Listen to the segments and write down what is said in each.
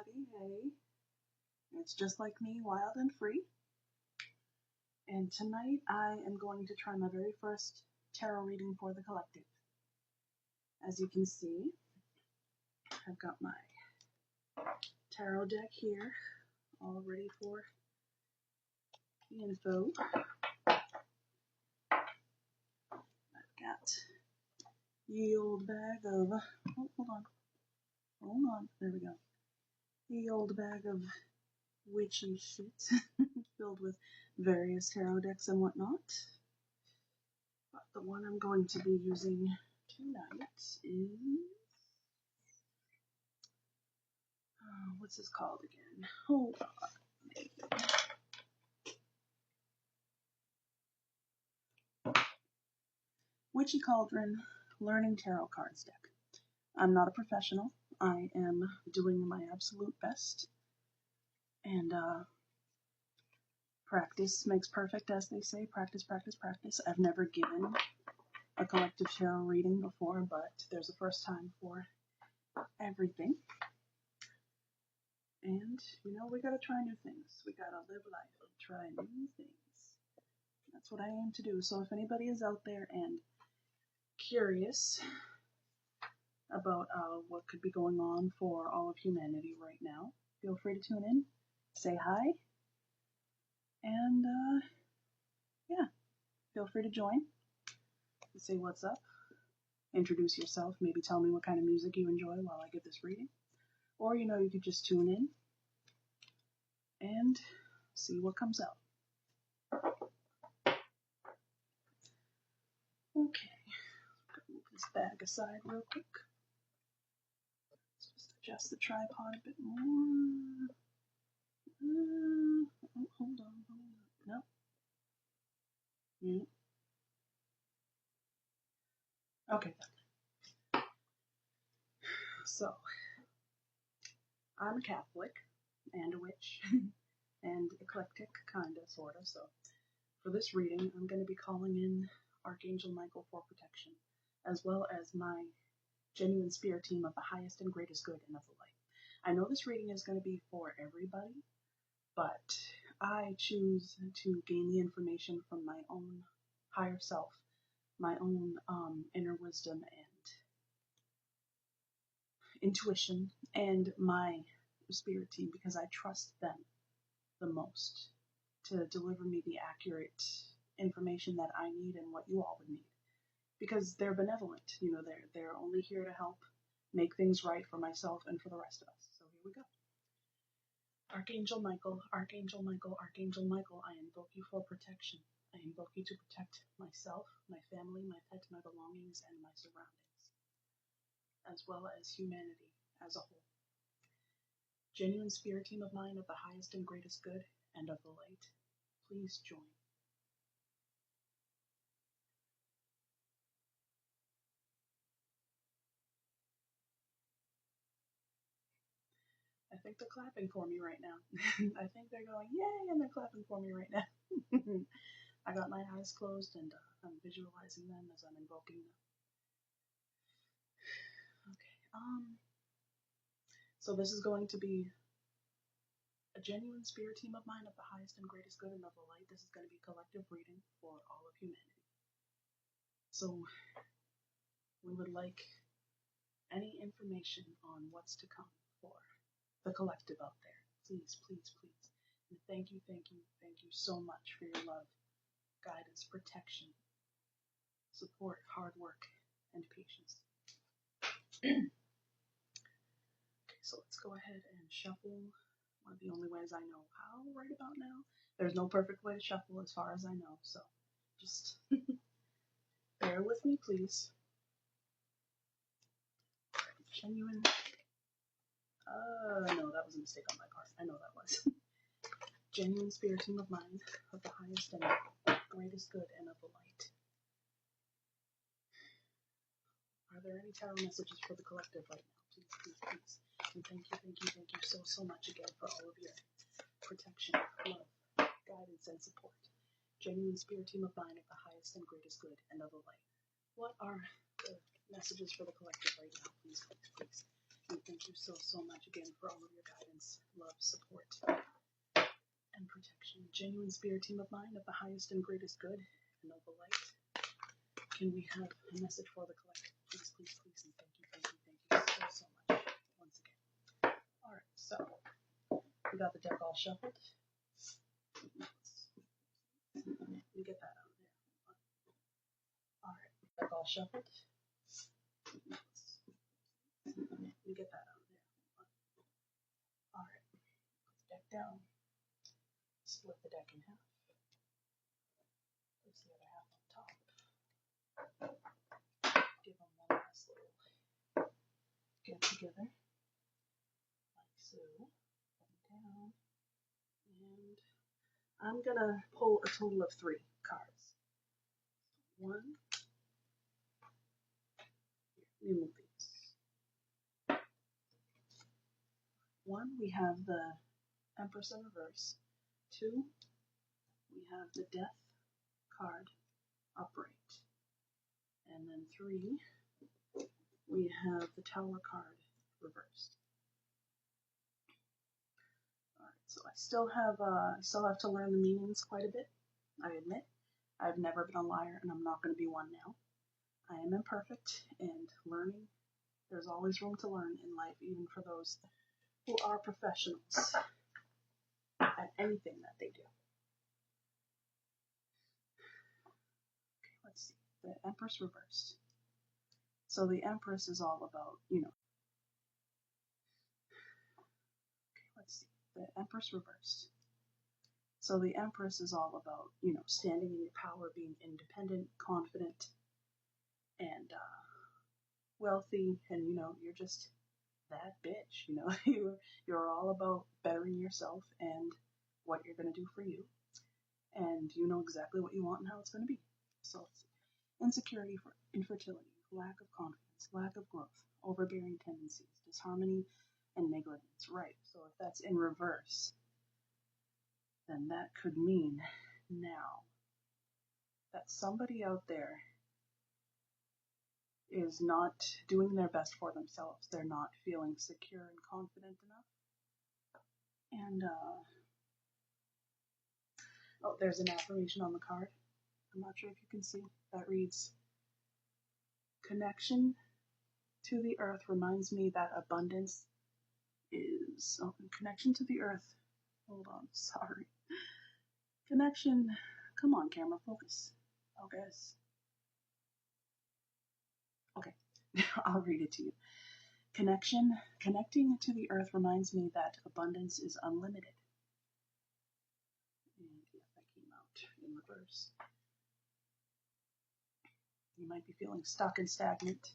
everybody. Hey, it's just like me, wild and free. And tonight I am going to try my very first tarot reading for the collective. As you can see, I've got my tarot deck here, all ready for the info. I've got the old bag of, oh, hold on, there we go. The old bag of witchy shit filled with various tarot decks and whatnot. But the one I'm going to be using tonight is, what's this called again? Hold on, maybe. Witchy Cauldron Learning Tarot Cards deck. I'm not a professional. I am doing my absolute best. And practice makes perfect, as they say. Practice, practice, practice. I've never given a collective tarot reading before, but there's a first time for everything. And, you know, we gotta try new things. We gotta live life and try new things. That's what I aim to do. So if anybody is out there and curious about what could be going on for all of humanity right now, feel free to tune in, say hi, and yeah, feel free to join, say what's up, introduce yourself, maybe tell me what kind of music you enjoy while I give this reading, or you know, you could just tune in and see what comes out. Okay, move this bag aside real quick. Let's just adjust the tripod a bit more. Oh, hold on. No. Yeah. Okay. So, I'm a Catholic and a witch and eclectic, kinda, sorta. So, for this reading, I'm going to be calling in Archangel Michael for protection, as well as my genuine spirit team of the highest and greatest good and of the light. I know this reading is going to be for everybody, but I choose to gain the information from my own higher self, my own inner wisdom and intuition, and my spirit team, because I trust them the most to deliver me the accurate information that I need and what you all would need. Because they're benevolent, you know, they're only here to help make things right for myself and for the rest of us. So here we go. Archangel Michael, Archangel Michael, Archangel Michael, I invoke you for protection. I invoke you to protect myself, my family, my pet, my belongings, and my surroundings, as well as humanity as a whole. Genuine spirit team of mine of the highest and greatest good and of the light, please join. I think they're clapping for me right now. I think they're going, yay, and they're clapping for me right now. I got my eyes closed and I'm visualizing them as I'm invoking them. Okay, so this is going to be a genuine spirit team of mine of the highest and greatest good and of the light. This is going to be collective reading for all of humanity. So we would like any information on what's to come for the collective out there. Please, please, please. And thank you so much for your love, guidance, protection, support, hard work, and patience. Okay, so let's go ahead and shuffle one of the only ways I know how right about now. There's no perfect way to shuffle as far as I know, so just bear with me, please. Genuine. No, that was a mistake on my part. I know that was. Genuine spirit team of mine of the highest and greatest good and of the light. Are there any tarot messages for the collective right now? Please, please, please. And thank you so much again for all of your protection, love, guidance, and support. Genuine spirit team of mine of the highest and greatest good and of the light. What are the messages for the collective right now? Please, please, please. And thank you so much again for all of your guidance genuine spirit team of mine of the highest and greatest good and noble light, can we have a message for the collective? Please, please, please, and thank you so much once again. Alright, so we got the deck all shuffled. Let me get that out of there. Alright, deck all shuffled. Let me get that out of there. Alright, put the deck down. Split the deck in half. Place the other half on top. Give them one last little get together. Like so. Put them down. And I'm gonna pull a total of 3 cards. 1. Let me move these. 1, we have the Empress in reverse. 2, we have the Death card upright. And then 3, we have the Tower card reversed. Alright, so I still have to learn the meanings quite a bit, I admit. I've never been a liar, and I'm not going to be one now. I am imperfect, and learning, there's always room to learn in life, even for those who are professionals at anything that they do. Okay, let's see. The Empress reversed. So the Empress is all about, okay, let's see. The Empress reversed. So the Empress is all about, standing in your power, being independent, confident, and wealthy, and you're just that bitch. You're all about bettering yourself and what you're going to do for you, and you know exactly what you want and how it's going to be. So it's insecurity, for infertility, lack of confidence, lack of growth, overbearing tendencies, disharmony, and negligence. Right. So if that's in reverse, then that could mean now that somebody out there is not doing their best for themselves. They're not feeling secure and confident enough. And, oh, there's an affirmation on the card. I'm not sure if you can see. That reads, connection to the earth reminds me that abundance is, connection to the earth. Hold on, sorry. Connection, come on camera, focus. Oh, guys. Okay, I'll read it to you. Connecting to the earth reminds me that abundance is unlimited. And yeah, that came out in reverse. You might be feeling stuck and stagnant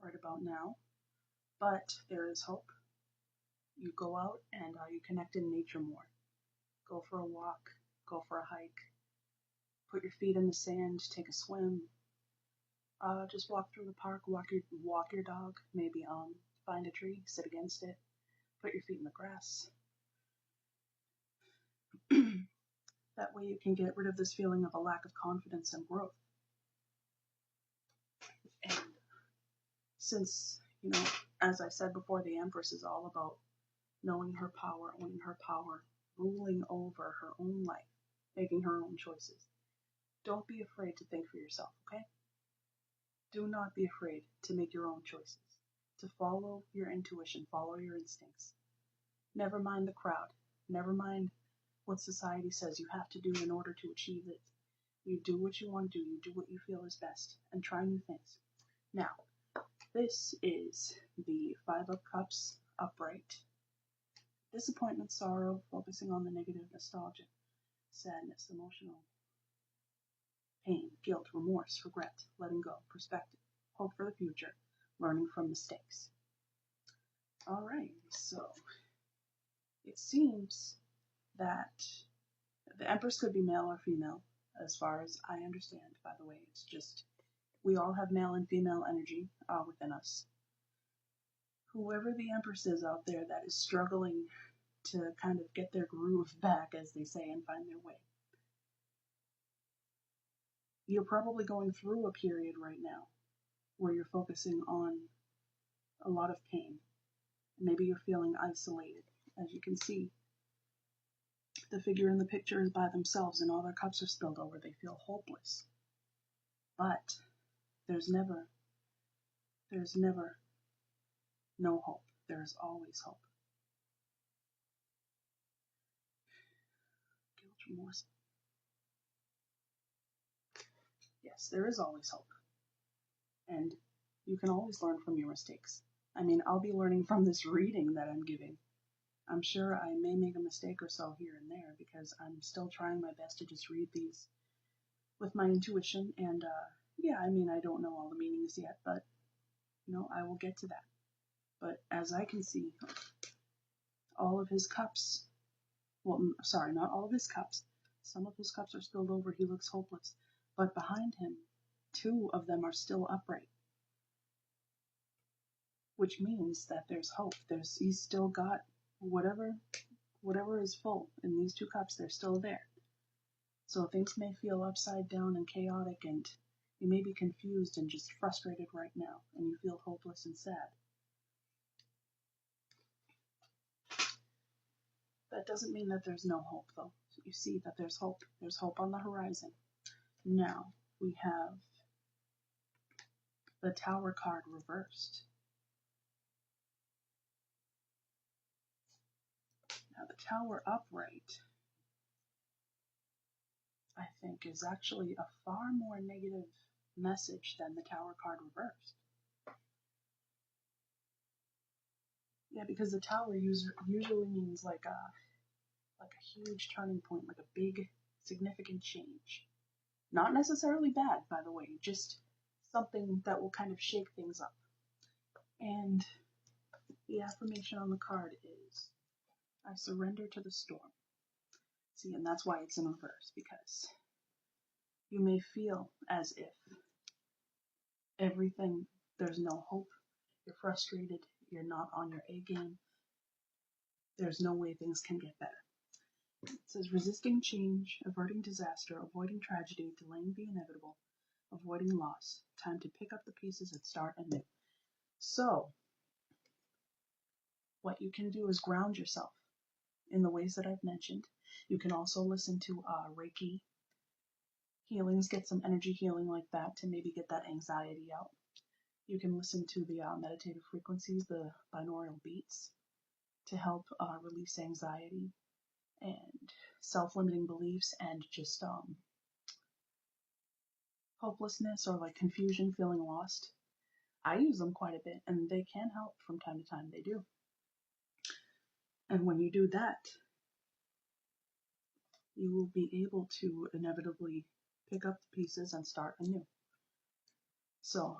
right about now, but there is hope. You go out and you connect in nature more. Go for a walk, go for a hike, put your feet in the sand, take a swim. Just walk through the park, walk your dog, maybe find a tree, sit against it, put your feet in the grass. That way you can get rid of this feeling of a lack of confidence and growth. And since, as I said before, the Empress is all about knowing her power, owning her power, ruling over her own life, making her own choices. Don't be afraid to think for yourself, okay? Do not be afraid to make your own choices, to follow your intuition, follow your instincts. Never mind the crowd. Never mind what society says you have to do in order to achieve it. You do what you want to do. You do what you feel is best, and try new things. Now, this is the 5 of Cups upright. Disappointment, sorrow, focusing on the negative, nostalgia, sadness, emotional pain, guilt, remorse, regret, letting go, perspective, hope for the future, learning from mistakes. All right, so it seems that the Empress could be male or female, as far as I understand, by the way. It's just, we all have male and female energy within us. Whoever the Empress is out there that is struggling to kind of get their groove back, as they say, and find their way. You're probably going through a period right now where you're focusing on a lot of pain. Maybe you're feeling isolated. As you can see, the figure in the picture is by themselves and all their cups are spilled over. They feel hopeless. But there's never no hope. There is always hope. Guilt, remorse. Yes, there is always hope. And you can always learn from your mistakes. I mean, I'll be learning from this reading that I'm giving. I'm sure I may make a mistake or so here and there because I'm still trying my best to just read these with my intuition. And yeah, I mean, I don't know all the meanings yet, but I will get to that. But as I can see, all of his cups, well, sorry, not all of his cups. Some of his cups are spilled over. He looks hopeless. But behind him, 2 of them are still upright, which means that there's hope. He's still got whatever is full in these 2 cups. They're still there. So things may feel upside down and chaotic, and you may be confused and just frustrated right now, and you feel hopeless and sad. That doesn't mean that there's no hope, though. So you see that there's hope. There's hope on the horizon. Now we have the Tower card reversed. Now the Tower upright, I think, is actually a far more negative message than the Tower card reversed. Yeah, because the Tower usually means like a huge turning point, like a big, significant change. Not necessarily bad, by the way, just something that will kind of shake things up. And the affirmation on the card is, I surrender to the storm. See, and that's why it's in reverse, because you may feel as if there's no hope, you're frustrated, you're not on your A game, there's no way things can get better. It says resisting change, averting disaster, avoiding tragedy, delaying the inevitable, avoiding loss, time to pick up the pieces and start anew. So, what you can do is ground yourself in the ways that I've mentioned. You can also listen to Reiki healings, get some energy healing like that to maybe get that anxiety out. You can listen to the meditative frequencies, the binaural beats, to help release anxiety and self-limiting beliefs and just hopelessness or like confusion, feeling lost. I use them quite a bit and they can help from time to time. They do. And when you do that, you will be able to inevitably pick up the pieces and start anew. So,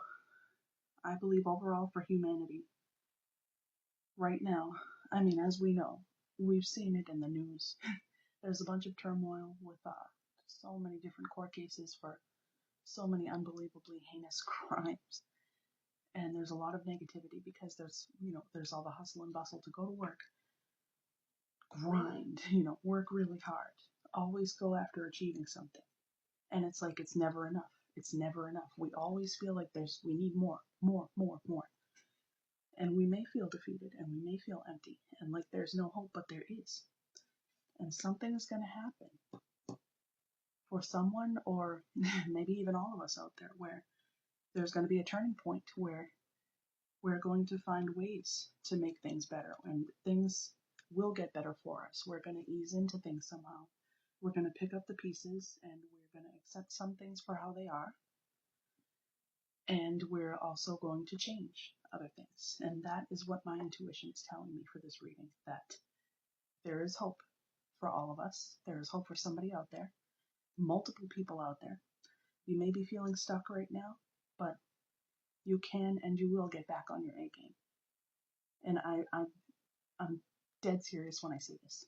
I believe overall for humanity, right now, I mean, as we know, we've seen it in the news. There's a bunch of turmoil with so many different court cases for so many unbelievably heinous crimes. And there's a lot of negativity because there's all the hustle and bustle to go to work, grind, work really hard, always go after achieving something. And it's like, it's never enough. It's never enough. We always feel like we need more. And we may feel defeated and we may feel empty and like there's no hope, but there is. And something is going to happen for someone, or maybe even all of us out there, where there's going to be a turning point where we're going to find ways to make things better, and things will get better for us. We're going to ease into things somehow. We're going to pick up the pieces and we're going to accept some things for how they are. And we're also going to change other things. And that is what my intuition is telling me for this reading, that there is hope for all of us. There is hope for somebody out there, multiple people out there. You may be feeling stuck right now, but you can and you will get back on your A game. And I'm dead serious when I say this.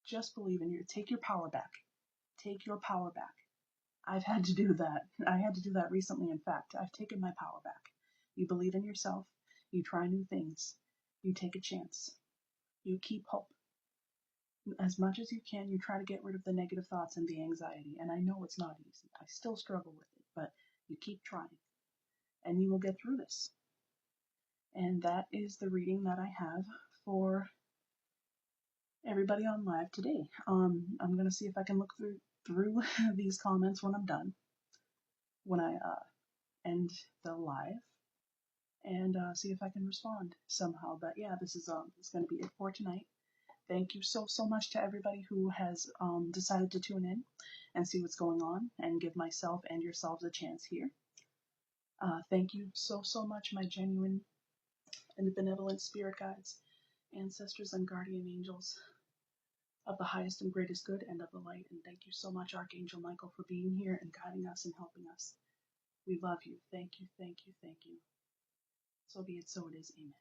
Just believe in you. Take your power back. Take your power back. I've had to do that. I had to do that recently. In fact, I've taken my power back. You believe in yourself. You try new things. You take a chance. You keep hope. As much as you can, you try to get rid of the negative thoughts and the anxiety. And I know it's not easy. I still struggle with it, but you keep trying. And you will get through this. And that is the reading that I have for everybody on live today. I'm gonna see if I can look through these comments when I'm done, when I end the live, and see if I can respond somehow. But yeah, this is gonna be it for tonight. Thank you so much to everybody who has decided to tune in and see what's going on and give myself and yourselves a chance here. Thank you so much, my genuine and benevolent spirit guides, ancestors, and guardian angels of the highest and greatest good and of the light. And thank you so much, Archangel Michael, for being here and guiding us and helping us. We love you. Thank you, thank you, thank you. So be it, so it is. Amen.